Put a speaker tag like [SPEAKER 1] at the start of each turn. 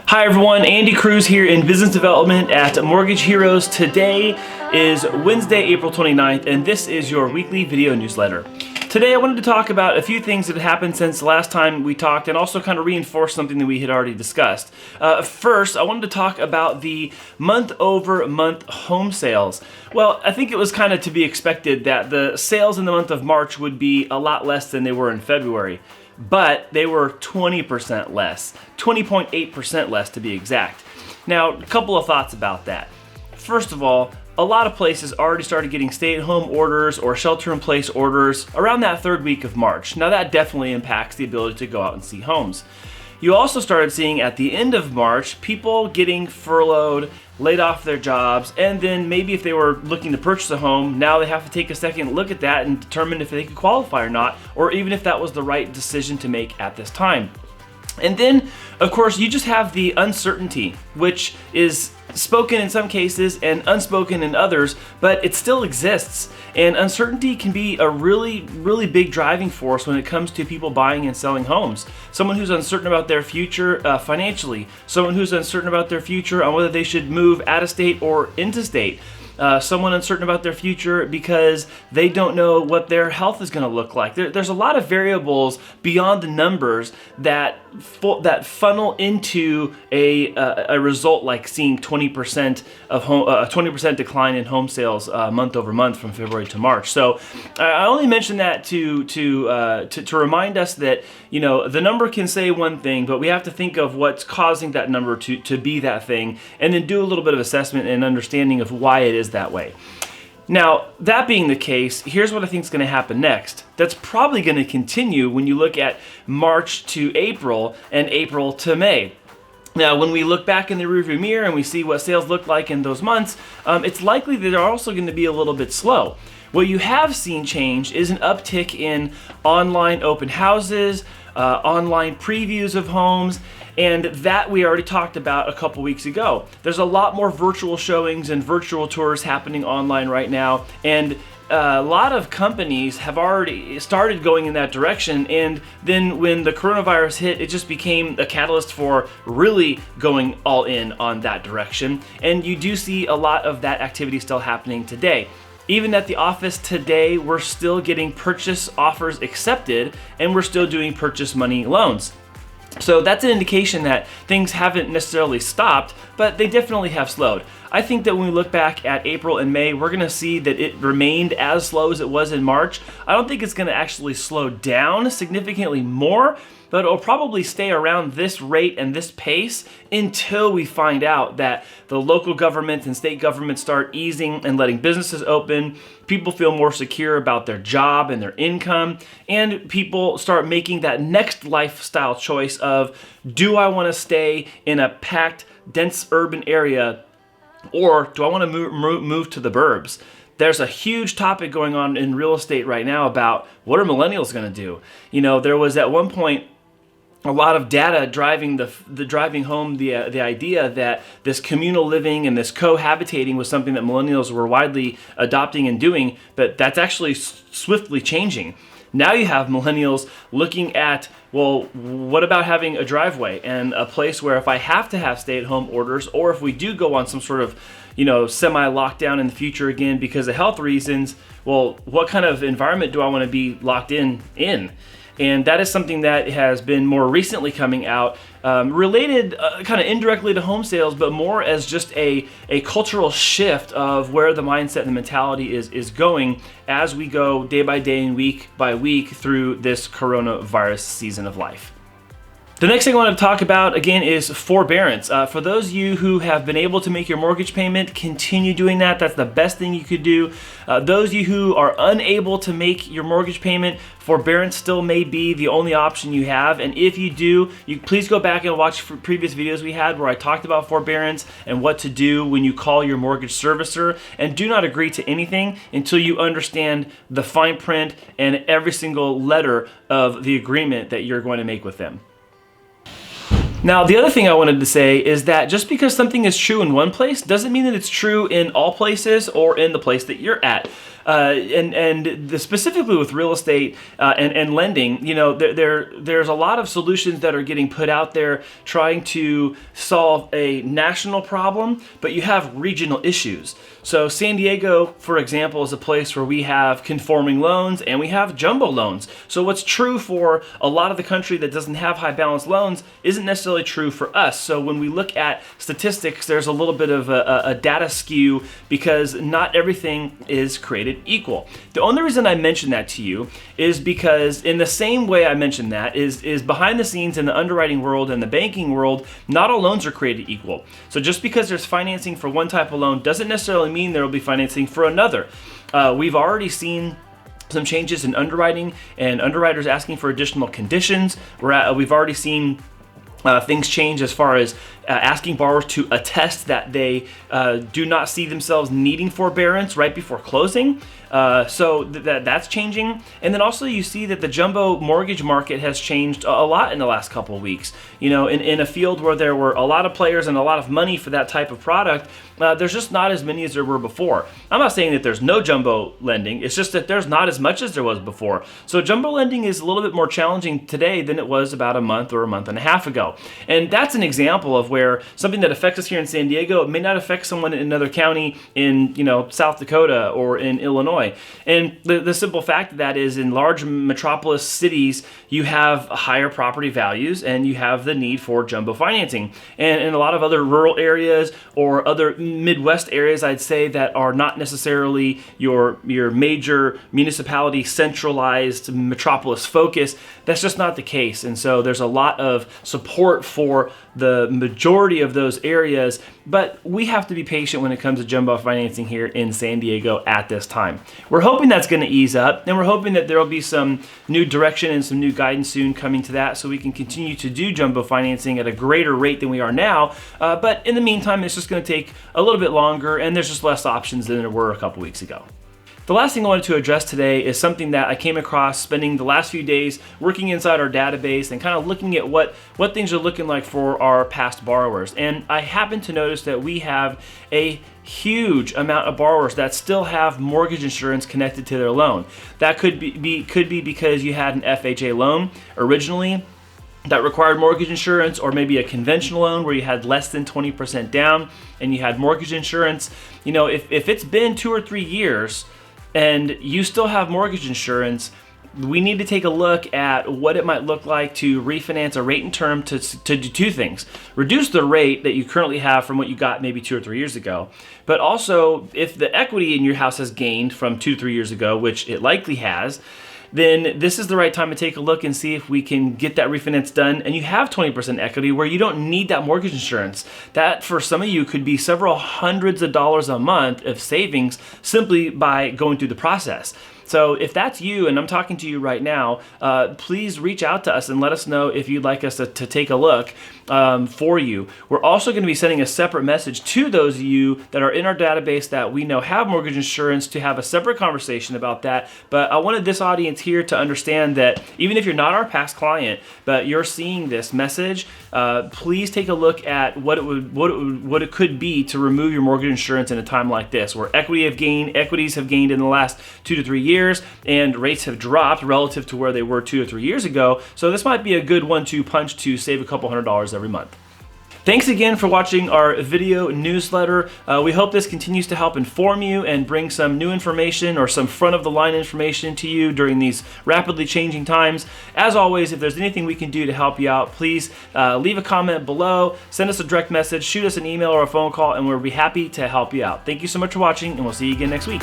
[SPEAKER 1] Hi everyone, Andy Cruz here in Business Development at Mortgage Heroes. Today is Wednesday, April 29th, and this is your weekly video newsletter. Today I wanted to talk about a few things that have happened since the last time we talked and also kind of reinforce something that we had already discussed. First, I wanted to talk about the month-over-month home sales. Well, I think it was kind of to be expected that the sales in the month of March would be a lot less than they were in February. But they were 20% less, 20.8% less to be exact. Now, a couple of thoughts about that. First of all, a lot of places already started getting stay-at-home orders or shelter-in-place orders around that third week of March. Now that definitely impacts the ability to go out and see homes. You also started seeing at the end of March, people getting furloughed, laid off their jobs, and then maybe if they were looking to purchase a home, now they have to take a second look at that and determine if they could qualify or not, or even if that was the right decision to make at this time. And then, of course, you just have the uncertainty, which is spoken in some cases and unspoken in others, but it still exists. And uncertainty can be a really, really big driving force when it comes to people buying and selling homes. Someone who's uncertain about their future financially, someone who's uncertain about their future on whether they should move out of state or into state. Someone uncertain about their future because they don't know what their health is going to look like. There's a lot of variables beyond the numbers that funnel into a result like seeing 20% of home, 20% decline in home sales month over month from February to March. So I only mention that to remind us that the number can say one thing, but we have to think of what's causing that number to be that thing, and then do a little bit of assessment and understanding of why it is that way. Now, that being the case, here's what I think is going to happen next. That's probably going to continue when you look at March to April and April to May. Now, when we look back in the rearview mirror and we see what sales look like in those months, it's likely that they're also going to be a little bit slow. What you have seen change is an uptick in online open houses, online previews of homes, and that we already talked about a couple weeks ago. There's a lot more virtual showings and virtual tours happening online right now, and a lot of companies have already started going in that direction, and then when the coronavirus hit, it just became a catalyst for really going all in on that direction, and you do see a lot of that activity still happening today. Even at the office today, we're still getting purchase offers accepted, and we're still doing purchase money loans. So that's an indication that things haven't necessarily stopped, but they definitely have slowed. I think that when we look back at April and May, we're going to see that it remained as slow as it was in March. I don't think it's going to actually slow down significantly more, but it'll probably stay around this rate and this pace until we find out that the local governments and state governments start easing and letting businesses open, people feel more secure about their job and their income, and people start making that next lifestyle choice of, do I want to stay in a packed, dense urban area, or do I want to move to the burbs? There's a huge topic going on in real estate right now about what are millennials going to do. There was at one point a lot of data driving home the idea that this communal living and this cohabitating was something that millennials were widely adopting and doing, but that's actually swiftly changing. Now you have millennials looking at, well, what about having a driveway and a place where if I have to have stay-at-home orders, or if we do go on some sort of semi-lockdown in the future again because of health reasons, well, what kind of environment do I want to be locked in? And that is something that has been more recently coming out, related kind of indirectly to home sales, but more as just a cultural shift of where the mindset and the mentality is going as we go day by day and week by week through this coronavirus season of life. The next thing I want to talk about, again, is forbearance. For those of you who have been able to make your mortgage payment, continue doing that. That's the best thing you could do. Those of you who are unable to make your mortgage payment, forbearance still may be the only option you have. And if you do, you please go back and watch previous videos we had where I talked about forbearance and what to do when you call your mortgage servicer. And do not agree to anything until you understand the fine print and every single letter of the agreement that you're going to make with them. Now, the other thing I wanted to say is that just because something is true in one place doesn't mean that it's true in all places or in the place that you're at. Specifically with real estate and lending, there's a lot of solutions that are getting put out there trying to solve a national problem, but you have regional issues. So San Diego, for example, is a place where we have conforming loans and we have jumbo loans. So what's true for a lot of the country that doesn't have high balance loans isn't necessarily true for us. So when we look at statistics, there's a little bit of a data skew because not everything is created equal. The only reason I mention that to you is because in the same way I mentioned that is behind the scenes in the underwriting world and the banking world, not all loans are created equal. So just because there's financing for one type of loan doesn't necessarily mean there will be financing for another. We've already seen some changes in underwriting and underwriters asking for additional conditions. We've already seen things change as far as asking borrowers to attest that they do not see themselves needing forbearance right before closing. So that's changing. And then also you see that the jumbo mortgage market has changed a lot in the last couple of weeks. In a field where there were a lot of players and a lot of money for that type of product, there's just not as many as there were before. I'm not saying that there's no jumbo lending, it's just that there's not as much as there was before. So jumbo lending is a little bit more challenging today than it was about a month or a month and a half ago. And that's an example of where something that affects us here in San Diego, it may not affect someone in another county in South Dakota or in Illinois. And the simple fact of that is in large metropolis cities, you have higher property values and you have the need for jumbo financing. And in a lot of other rural areas or other Midwest areas, I'd say that are not necessarily your major municipality centralized metropolis focus, that's just not the case. And so there's a lot of support for the majority of those areas, but we have to be patient when it comes to jumbo financing here in San Diego at this time. We're hoping that's going to ease up, and we're hoping that there will be some new direction and some new guidance soon coming to that so we can continue to do jumbo financing at a greater rate than we are now. But in the meantime, it's just going to take a little bit longer, and there's just less options than there were a couple weeks ago. The last thing I wanted to address today is something that I came across spending the last few days working inside our database and kind of looking at what things are looking like for our past borrowers. And I happened to notice that we have a huge amount of borrowers that still have mortgage insurance connected to their loan. That could be because you had an FHA loan originally that required mortgage insurance, or maybe a conventional loan where you had less than 20% down and you had mortgage insurance. If it's been 2 or 3 years and you still have mortgage insurance, we need to take a look at what it might look like to refinance a rate and term to do two things. Reduce the rate that you currently have from what you got maybe 2 or 3 years ago. But also, if the equity in your house has gained from 2 to 3 years ago, which it likely has, then this is the right time to take a look and see if we can get that refinance done and you have 20% equity where you don't need that mortgage insurance. That for some of you could be several hundreds of dollars a month of savings simply by going through the process. So if that's you, and I'm talking to you right now, please reach out to us and let us know if you'd like us to take a look for you. We're also going to be sending a separate message to those of you that are in our database that we know have mortgage insurance to have a separate conversation about that. But I wanted this audience here to understand that even if you're not our past client, but you're seeing this message, please take a look at what it could be to remove your mortgage insurance in a time like this, where equities have gained in the last 2 to 3 years, and rates have dropped relative to where they were 2 or 3 years ago. So this might be a good 1-2 punch to save a couple $100 every month. Thanks again for watching our video newsletter. We hope this continues to help inform you and bring some new information or some front of the line information to you during these rapidly changing times. As always, if there's anything we can do to help you out, please leave a comment below, send us a direct message, shoot us an email or a phone call, and we'll be happy to help you out. Thank you so much for watching, and we'll see you again next week.